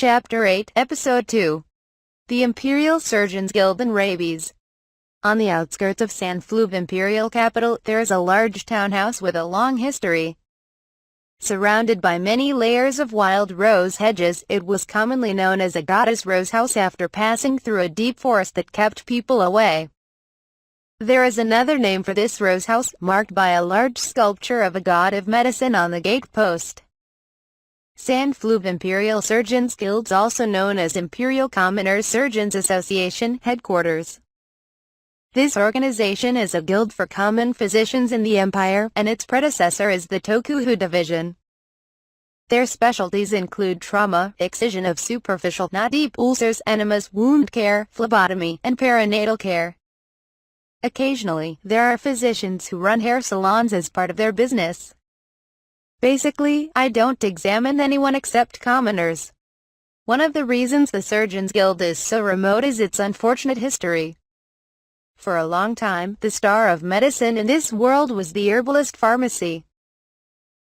Chapter 8, Episode 2. The Imperial Surgeons Guild and Rabies. On the outskirts of San Flub Imperial capital, there is a large townhouse with a long history. Surrounded by many layers of wild rose hedges, it was commonly known as a goddess rose house after passing through a deep forest that kept people away. There is another name for this rose house, marked by a large sculpture of a god of medicine on the gate post. San Flub Imperial Surgeons Guild, also known as Imperial Commoners Surgeons Association, headquarters. This organization is a guild for common physicians in the Empire, and its predecessor is the Tokuhu Division. Their specialties include trauma, excision of superficial, not deep ulcers, enemas, wound care, phlebotomy, and perinatal care. Occasionally, there are physicians who run hair salons as part of their business. Basically, I don't examine anyone except commoners. One of the reasons the Surgeons Guild is so remote is its unfortunate history. For a long time, the star of medicine in this world was the herbalist pharmacy.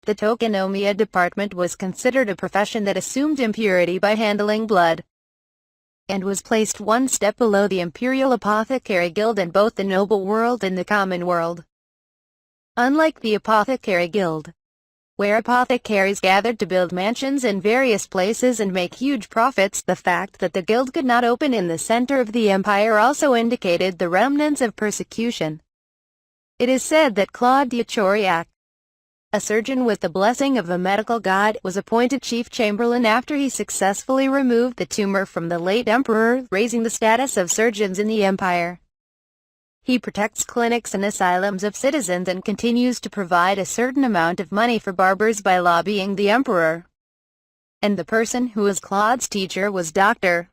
The tokenomiya department was considered a profession that assumed impurity by handling blood, and was placed one step below the Imperial Apothecary Guild in both the noble world and the common world. Unlike the Apothecary Guild, where apothecaries gathered to build mansions in various places and make huge profits, the fact that the guild could not open in the center of the empire also indicated the remnants of persecution. It is said that Claudia Choriak, a surgeon with the blessing of a medical god, was appointed chief chamberlain after he successfully removed the tumor from the late emperor, raising the status of surgeons in the empire. He protects clinics and asylums of citizens and continues to provide a certain amount of money for barbers by lobbying the emperor. And the person who was Claude's teacher was Dr.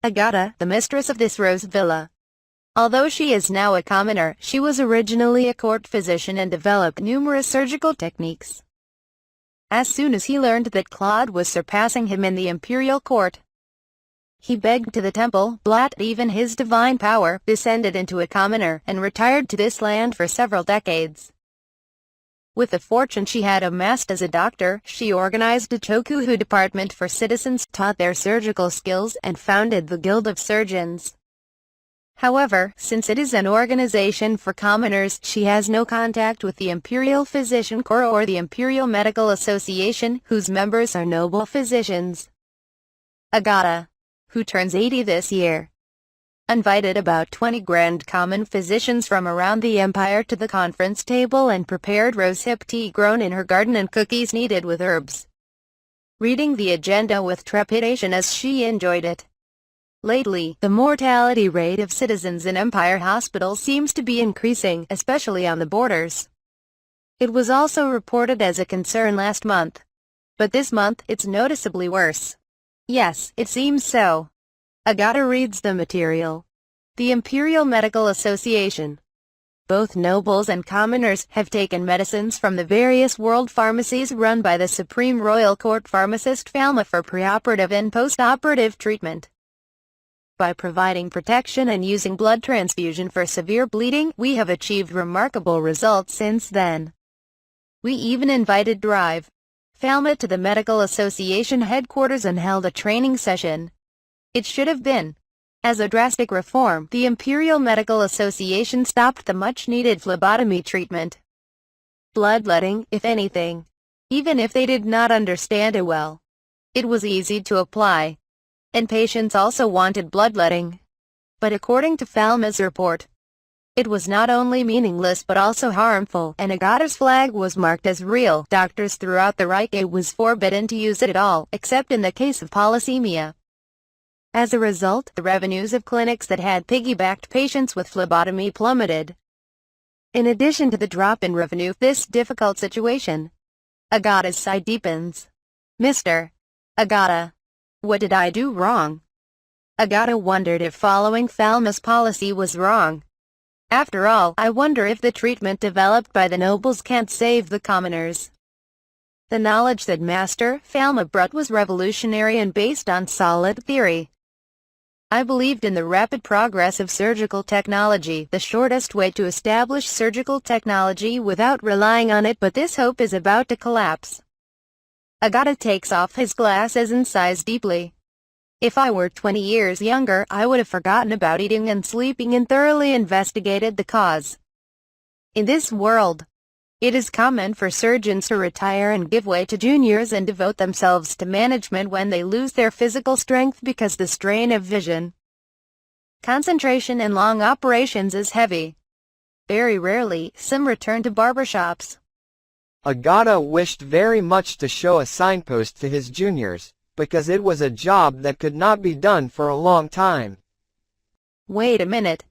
Agata, the mistress of this rose villa. Although she is now a commoner, she was originally a court physician and developed numerous surgical techniques. As soon as he learned that Claude was surpassing him in the imperial court, he begged to the temple, blot even his divine power, descended into a commoner, and retired to this land for several decades. With the fortune she had amassed as a doctor, she organized a Tokuhu department for citizens, taught their surgical skills, and founded the Guild of Surgeons. However, since it is an organization for commoners, she has no contact with the Imperial Physician Corps or the Imperial Medical Association, whose members are noble physicians. Agata, who turns 80 this year, invited about 20 grand common physicians from around the empire to the conference table and prepared rosehip tea grown in her garden and cookies kneaded with herbs, reading the agenda with trepidation as she enjoyed it. Lately, the mortality rate of citizens in empire hospitals seems to be increasing, especially on the borders. It was also reported as a concern last month, but this month it's noticeably worse. Yes, it seems so. Agata reads the material. The Imperial Medical Association. Both nobles and commoners have taken medicines from the various world pharmacies run by the Supreme Royal Court Pharmacist Falma for preoperative and post-operative treatment. By providing protection and using blood transfusion for severe bleeding, we have achieved remarkable results since then. We even invited Drive Falma to the Medical Association headquarters and held a training session. It should have been. As a drastic reform, the Imperial Medical Association stopped the much-needed phlebotomy treatment. Bloodletting, if anything. Even if they did not understand it well, it was easy to apply. And patients also wanted bloodletting. But according to Falma's report, it was not only meaningless but also harmful, and Agata's flag was marked as real. Doctors throughout the Reich, it was forbidden to use it at all, except in the case of polysemia. As a result, the revenues of clinics that had piggybacked patients with phlebotomy plummeted. In addition to the drop in revenue, this difficult situation, Agata's sigh deepens. Mr. Agata, what did I do wrong? Agata wondered if following Falma's policy was wrong. After all, I wonder if the treatment developed by the nobles can't save the commoners. The knowledge that Master Falma brought was revolutionary and based on solid theory. I believed in the rapid progress of surgical technology, the shortest way to establish surgical technology without relying on it, but this hope is about to collapse. Agata takes off his glasses and sighs deeply. If I were 20 years younger, I would have forgotten about eating and sleeping and thoroughly investigated the cause. In this world, it is common for surgeons to retire and give way to juniors and devote themselves to management when they lose their physical strength because the strain of vision, concentration and long operations is heavy. Very rarely, some return to barbershops. Agata wished very much to show a signpost to his juniors, because it was a job that could not be done for a long time. Wait a minute.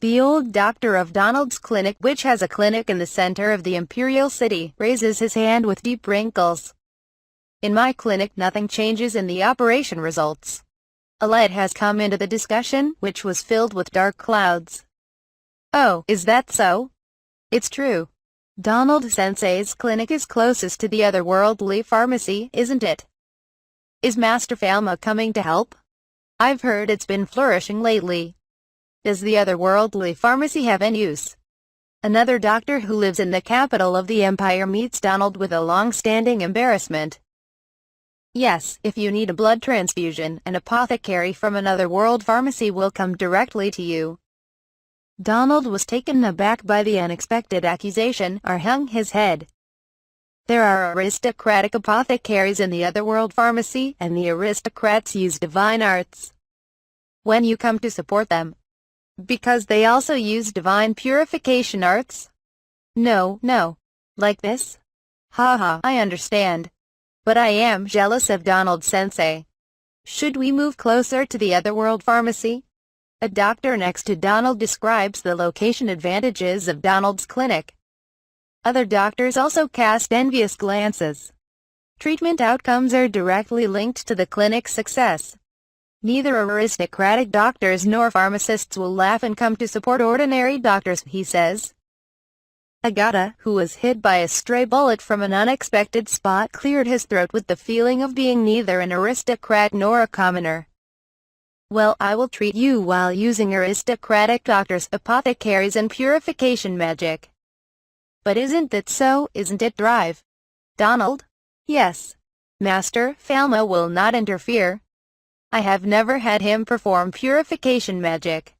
The old doctor of Donald's clinic, which has a clinic in the center of the Imperial City, raises his hand with deep wrinkles. In my clinic, nothing changes in the operation results. A light has come into the discussion, which was filled with dark clouds. Oh, is that so? It's true. Donald-sensei's clinic is closest to the otherworldly pharmacy, isn't it? Is Master Falma coming to help? I've heard it's been flourishing lately. Does the otherworldly pharmacy have any use? Another doctor who lives in the capital of the Empire meets Donald with a long-standing embarrassment. Yes, if you need a blood transfusion, an apothecary from another world pharmacy will come directly to you. Donald was taken aback by the unexpected accusation, or hung his head. There are aristocratic apothecaries in the otherworld pharmacy, and the aristocrats use divine arts. When you come to support them, because they also use divine purification arts? No, no. Like this? Haha, I understand. But I am jealous of Donald-sensei. Should we move closer to the otherworld pharmacy? A doctor next to Donald describes the location advantages of Donald's clinic. Other doctors also cast envious glances. Treatment outcomes are directly linked to the clinic's success. Neither aristocratic doctors nor pharmacists will laugh and come to support ordinary doctors, he says. Agata, who was hit by a stray bullet from an unexpected spot, cleared his throat with the feeling of being neither an aristocrat nor a commoner. Well, I will treat you while using aristocratic doctors, apothecaries and purification magic. But isn't that so, isn't it, Drive? Donald? Yes. Master Falma will not interfere. I have never had him perform purification magic.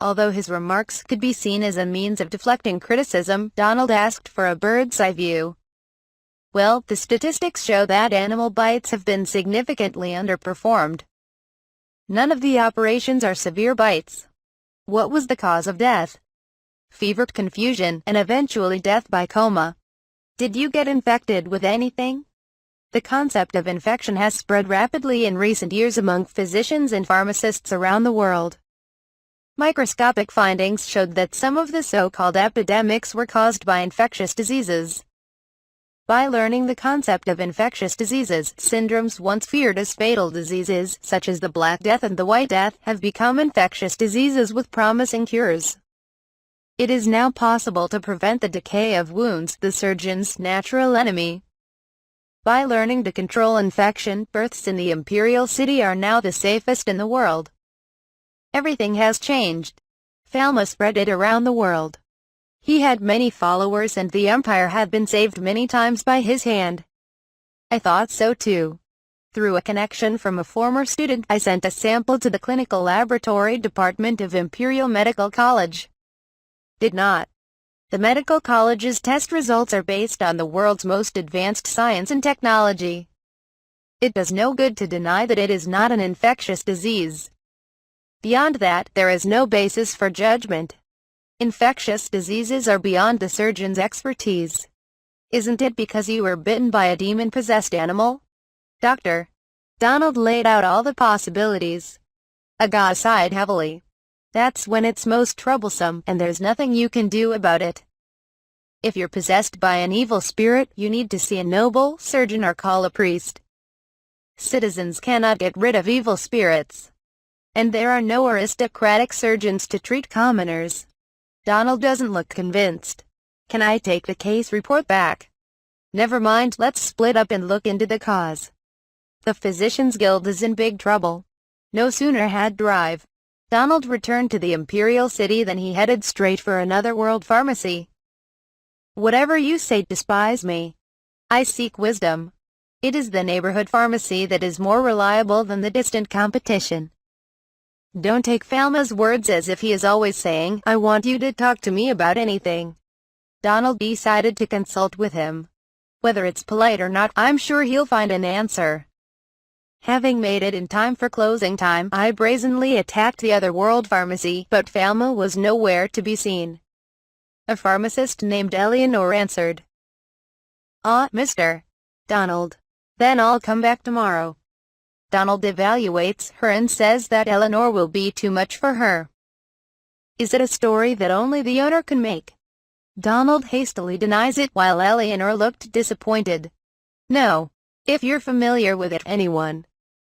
Although his remarks could be seen as a means of deflecting criticism, Donald asked for a bird's-eye view. Well, the statistics show that animal bites have been significantly underperformed. None of the operations are severe bites. What was the cause of death? Fever, confusion, and eventually death by coma. Did you get infected with anything? The concept of infection has spread rapidly in recent years among physicians and pharmacists around the world. Microscopic findings showed that some of the so-called epidemics were caused by infectious diseases. By learning the concept of infectious diseases, syndromes once feared as fatal diseases, such as the Black Death and the White Death, have become infectious diseases with promising cures. It is now possible to prevent the decay of wounds, the surgeon's natural enemy. By learning to control infection, births in the Imperial City are now the safest in the world. Everything has changed. Falma spread it around the world. He had many followers and the Empire had been saved many times by his hand. I thought so too. Through a connection from a former student, I sent a sample to the Clinical Laboratory Department of Imperial Medical College. Did not. The medical college's test results are based on the world's most advanced science and technology. It does no good to deny that it is not an infectious disease. Beyond that, there is no basis for judgment. Infectious diseases are beyond the surgeon's expertise. Isn't it because you were bitten by a demon-possessed animal? Doctor. Donald laid out all the possibilities. Agata sighed heavily. That's when it's most troublesome, and there's nothing you can do about it. If you're possessed by an evil spirit, you need to see a noble surgeon or call a priest. Citizens cannot get rid of evil spirits. And there are no aristocratic surgeons to treat commoners. Donald doesn't look convinced. Can I take the case report back? Never mind, let's split up and look into the cause. The Physicians Guild is in big trouble. No sooner had Donald returned to the Imperial City than he headed straight for another world pharmacy. Whatever you say, despise me. I seek wisdom. It is the neighborhood pharmacy that is more reliable than the distant competition. Don't take Falma's words as if he is always saying, "I want you to talk to me about anything." Donald decided to consult with him. Whether it's polite or not, I'm sure he'll find an answer. Having made it in time for closing time, I brazenly attacked the Otherworld pharmacy, but Falma was nowhere to be seen. A pharmacist named Eleanor answered. "Ah, Mr. Donald. Then I'll come back tomorrow." Donald evaluates her and says that Eleanor will be too much for her. Is it a story that only the owner can make? Donald hastily denies it while Eleanor looked disappointed. "No. If you're familiar with it, anyone.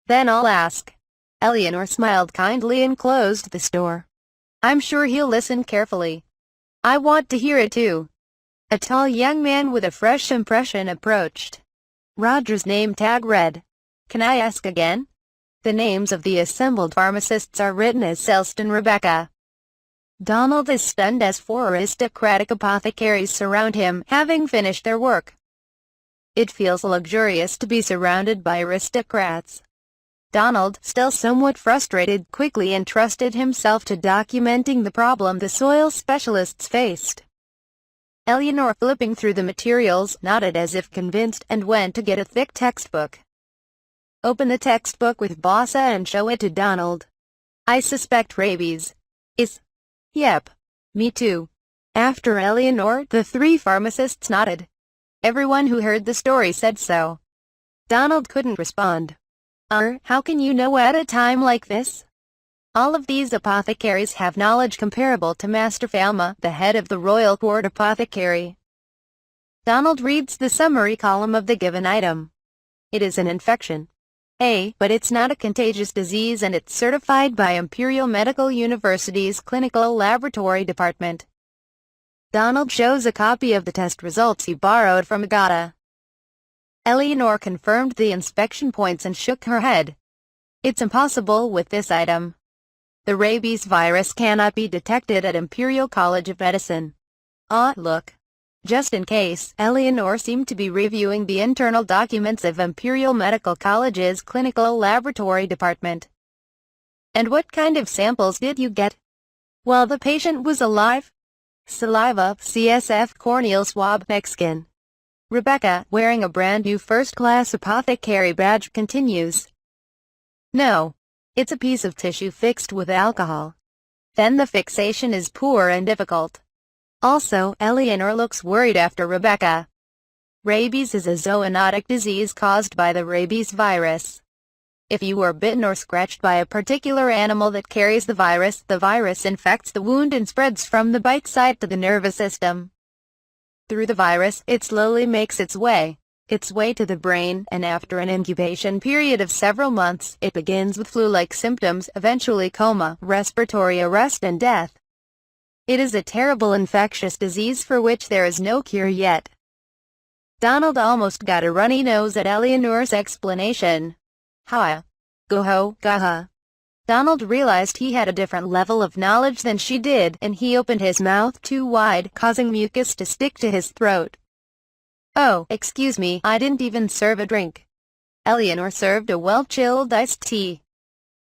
Then I'll ask." Eleanor smiled kindly and closed the store. "I'm sure he'll listen carefully. I want to hear it too." A tall young man with a fresh impression approached. Roger's name tag read, "Can I ask again?" The names of the assembled pharmacists are written as Celeste and Rebecca. Donald is stunned as four aristocratic apothecaries surround him, having finished their work. It feels luxurious to be surrounded by aristocrats. Donald, still somewhat frustrated, quickly entrusted himself to documenting the problem the soil specialists faced. Eleanor, flipping through the materials, nodded as if convinced, and went to get a thick textbook. "Open the textbook with Bossa and show it to Donald. I suspect rabies." Yep. Me too." After Eleanor, the three pharmacists nodded. Everyone who heard the story said so. Donald couldn't respond. How can you know at a time like this? All of these apothecaries have knowledge comparable to Master Falma, the head of the Royal Court Apothecary." Donald reads the summary column of the given item. It is an infection. But it's not a contagious disease and it's certified by Imperial Medical University's Clinical Laboratory Department. Donald shows a copy of the test results he borrowed from Agata. Eleanor confirmed the inspection points and shook her head. "It's impossible with this item. The rabies virus cannot be detected at Imperial College of Medicine." Look. Just in case, Eleanor seemed to be reviewing the internal documents of Imperial Medical College's Clinical Laboratory Department. "And what kind of samples did you get?" "While the patient was alive. Saliva, CSF, corneal swab, neck skin." Rebecca, wearing a brand new first-class apothecary badge, continues. "No. It's a piece of tissue fixed with alcohol. Then the fixation is poor and difficult." Also, Eleanor looks worried after Rebecca. Rabies is a zoonotic disease caused by the rabies virus. If you are bitten or scratched by a particular animal that carries the virus infects the wound and spreads from the bite site to the nervous system. Through the virus, it slowly makes its way to the brain, and after an incubation period of several months, it begins with flu-like symptoms, eventually coma, respiratory arrest and death. It is a terrible infectious disease for which there is no cure yet. Donald almost got a runny nose at Eleanor's explanation. Gaha. Donald realized he had a different level of knowledge than she did, and he opened his mouth too wide, causing mucus to stick to his throat. "Oh, excuse me, I didn't even serve a drink." Eleanor served a well-chilled iced tea.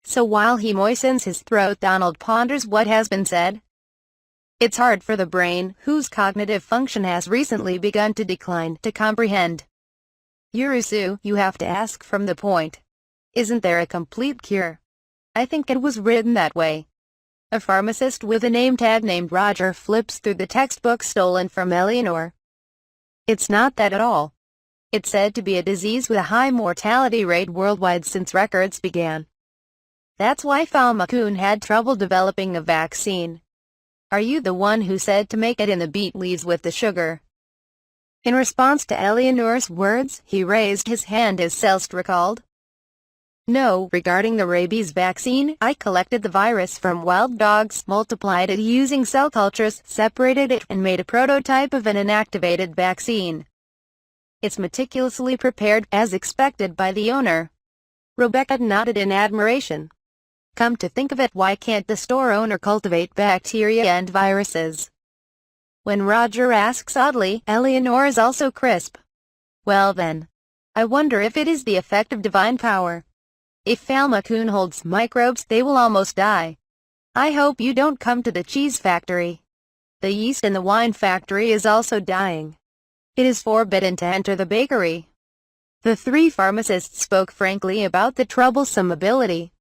So while he moistens his throat, Donald ponders what has been said. It's hard for the brain, whose cognitive function has recently begun to decline, to comprehend. Yurusu, you have to ask from the point. Isn't there a complete cure? I think it was written that way. A pharmacist with a name tag named Roger flips through the textbook stolen from Eleanor. It's not that at all. It's said to be a disease with a high mortality rate worldwide since records began. That's why Falma-kun had trouble developing a vaccine. Are you the one who said to make it in the beet leaves with the sugar? In response to Eleanor's words, he raised his hand as Celeste recalled. No, regarding the rabies vaccine, I collected the virus from wild dogs, multiplied it using cell cultures, separated it, and made a prototype of an inactivated vaccine. It's meticulously prepared, as expected by the owner. Rebecca nodded in admiration. Come to think of it, why can't the store owner cultivate bacteria and viruses? When Roger asks oddly, Eleanor is also crisp. Well then. I wonder if it is the effect of divine power. If Falmacoon holds microbes, they will almost die. I hope you don't come to the cheese factory. The yeast in the wine factory is also dying. It is forbidden to enter the bakery. The three pharmacists spoke frankly about the troublesome ability.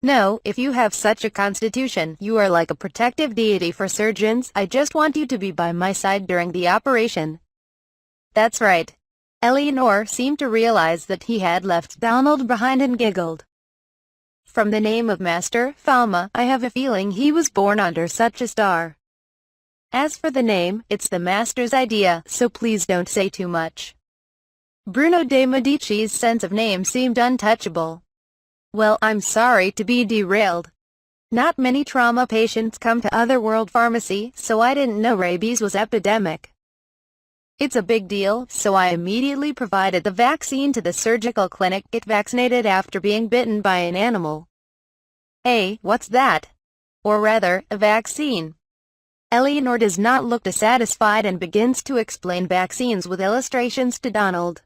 No, if you have such a constitution, you are like a protective deity for surgeons. I just want you to be by my side during the operation. That's right. Eleanor seemed to realize that he had left Donald behind and giggled. From the name of Master Falma, I have a feeling he was born under such a star. As for the name, it's the Master's idea, so please don't say too much. Bruno de Medici's sense of name seemed untouchable. Well, I'm sorry to be derailed. Not many trauma patients come to Otherworld Pharmacy, so I didn't know rabies was epidemic. It's a big deal, so I immediately provided the vaccine to the surgical clinic. Get vaccinated after being bitten by an animal. Hey, what's that? Or rather, a vaccine. Eleanor does not look dissatisfied and begins to explain vaccines with illustrations to Donald.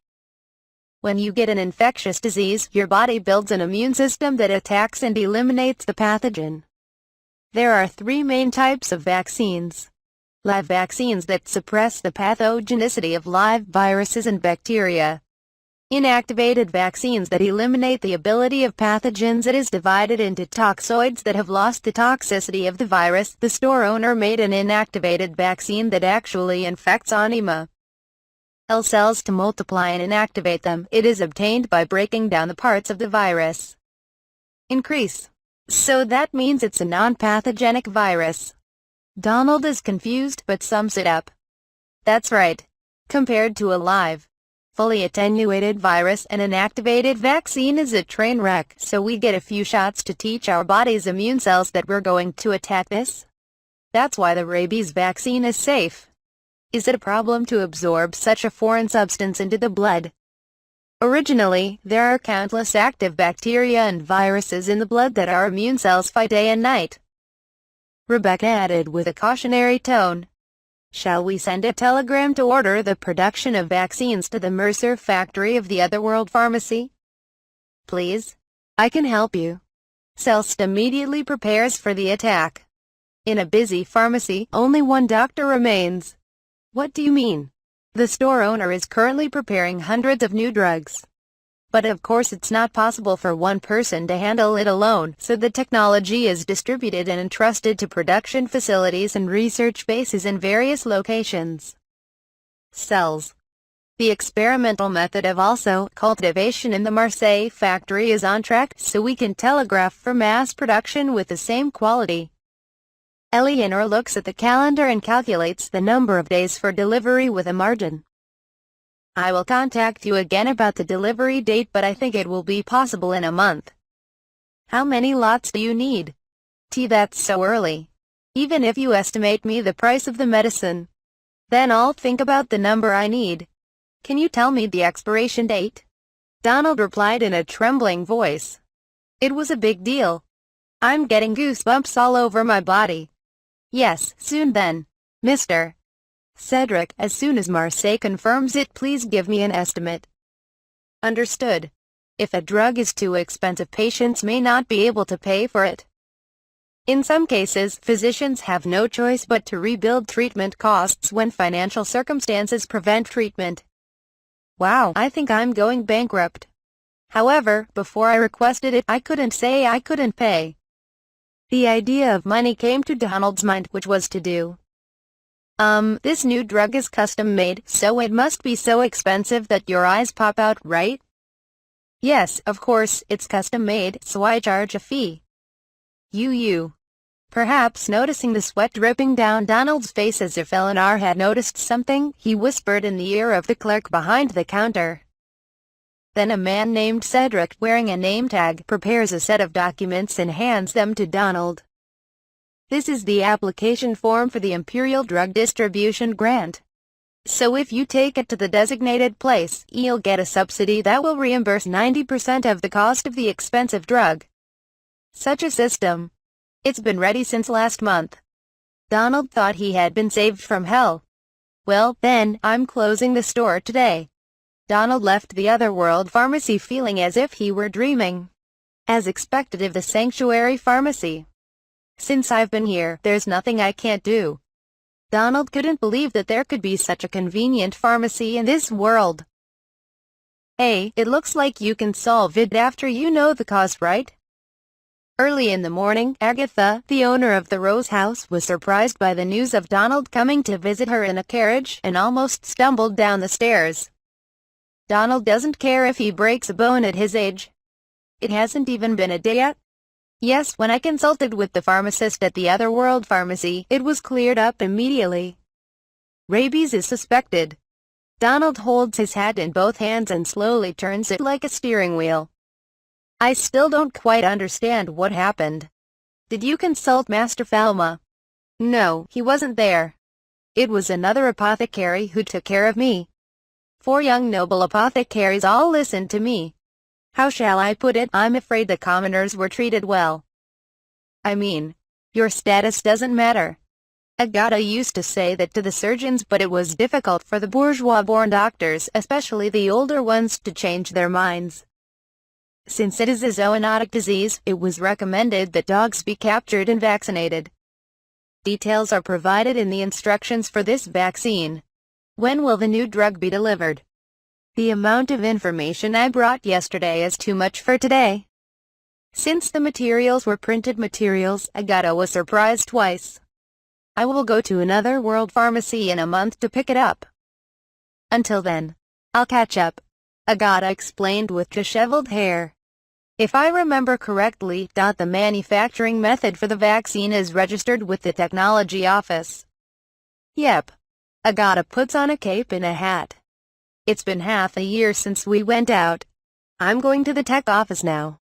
When you get an infectious disease, your body builds an immune system that attacks and eliminates the pathogen. There are three main types of vaccines. Live vaccines that suppress the pathogenicity of live viruses and bacteria. Inactivated vaccines that eliminate the ability of pathogens. It is divided into toxoids that have lost the toxicity of the virus. The store owner made an inactivated vaccine that actually infects anima. L cells to multiply and inactivate them. It is obtained by breaking down the parts of the virus. Increase. So that means it's a non-pathogenic virus. Donald is confused but sums it up. That's right. Compared to a live, fully attenuated virus, an inactivated vaccine is a train wreck, so we get a few shots to teach our body's immune cells that we're going to attack this. That's why the rabies vaccine is safe. Is it a problem to absorb such a foreign substance into the blood? Originally, there are countless active bacteria and viruses in the blood that our immune cells fight day and night. Rebecca added with a cautionary tone. Shall we send a telegram to order the production of vaccines to the Mercer factory of the Otherworld Pharmacy? Please? I can help you. Celst immediately prepares for the attack. In a busy pharmacy, only one doctor remains. What do you mean? The store owner is currently preparing hundreds of new drugs. But of course it's not possible for one person to handle it alone, so the technology is distributed and entrusted to production facilities and research bases in various locations. Cells. The experimental method of also cultivation in the Marseille factory is on track, so we can telegraph for mass production with the same quality. Eleanor looks at the calendar and calculates the number of days for delivery with a margin. I will contact you again about the delivery date, but I think it will be possible in a month. How many lots do you need? That's so early. Even if you estimate me the price of the medicine, then I'll think about the number I need. Can you tell me the expiration date? Donald replied in a trembling voice. It was a big deal. I'm getting goosebumps all over my body. Yes, soon then, Mr. Cedric, as soon as Marseille confirms it, please give me an estimate. Understood. If a drug is too expensive, patients may not be able to pay for it. In some cases, physicians have no choice but to rebuild treatment costs when financial circumstances prevent treatment. Wow, I think I'm going bankrupt. However, before I requested it, I couldn't say I couldn't pay. The idea of money came to Donald's mind, which was to do. This new drug is custom-made, so it must be so expensive that your eyes pop out, right? Yes, of course, it's custom-made, so I charge a fee. You. Perhaps noticing the sweat dripping down Donald's face as if Eleanor had noticed something, he whispered in the ear of the clerk behind the counter. Then a man named Cedric, wearing a name tag, prepares a set of documents and hands them to Donald. This is the application form for the Imperial Drug Distribution Grant. So if you take it to the designated place, you'll get a subsidy that will reimburse 90% of the cost of the expensive drug. Such a system. It's been ready since last month. Donald thought he had been saved from hell. Well, then, I'm closing the store today. Donald left the Otherworld Pharmacy feeling as if he were dreaming. As expected of the Sanctuary Pharmacy. Since I've been here, there's nothing I can't do. Donald couldn't believe that there could be such a convenient pharmacy in this world. Hey, it looks like you can solve it after you know the cause, right? Early in the morning, Agatha, the owner of the Rose House, was surprised by the news of Donald coming to visit her in a carriage and almost stumbled down the stairs. Donald doesn't care if he breaks a bone at his age. It hasn't even been a day yet. Yes, when I consulted with the pharmacist at the Otherworld Pharmacy, it was cleared up immediately. Rabies is suspected. Donald holds his hat in both hands and slowly turns it like a steering wheel. I still don't quite understand what happened. Did you consult Master Falma? No, he wasn't there. It was another apothecary who took care of me. 4 young noble apothecaries all listened to me. How shall I put it? I'm afraid the commoners were treated well. I mean, your status doesn't matter. Agata used to say that to the surgeons, but it was difficult for the bourgeois-born doctors, especially the older ones, to change their minds. Since it is a zoonotic disease, it was recommended that dogs be captured and vaccinated. Details are provided in the instructions for this vaccine. When will the new drug be delivered? The amount of information I brought yesterday is too much for today. Since the materials were printed materials, Agata was surprised twice. I will go to another world pharmacy in a month to pick it up. Until then, I'll catch up, Agata explained with disheveled hair. If I remember correctly, the manufacturing method for the vaccine is registered with the technology office. Yep. Agata puts on a cape and a hat. It's been half a year since we went out. I'm going to the tech office now.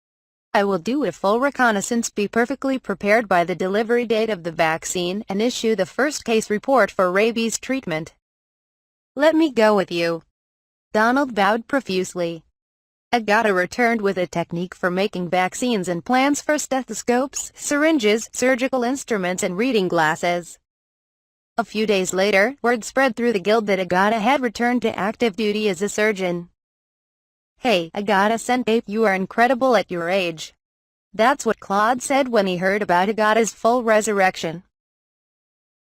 I will do a full reconnaissance, be perfectly prepared by the delivery date of the vaccine, and issue the first case report for rabies treatment. Let me go with you. Donald bowed profusely. Agata returned with a technique for making vaccines and plans for stethoscopes, syringes, surgical instruments, and reading glasses. A few days later, word spread through the guild that Agata had returned to active duty as a surgeon. Hey, Agata Sensei, you are incredible at your age. That's what Claude said when he heard about Agata's full resurrection.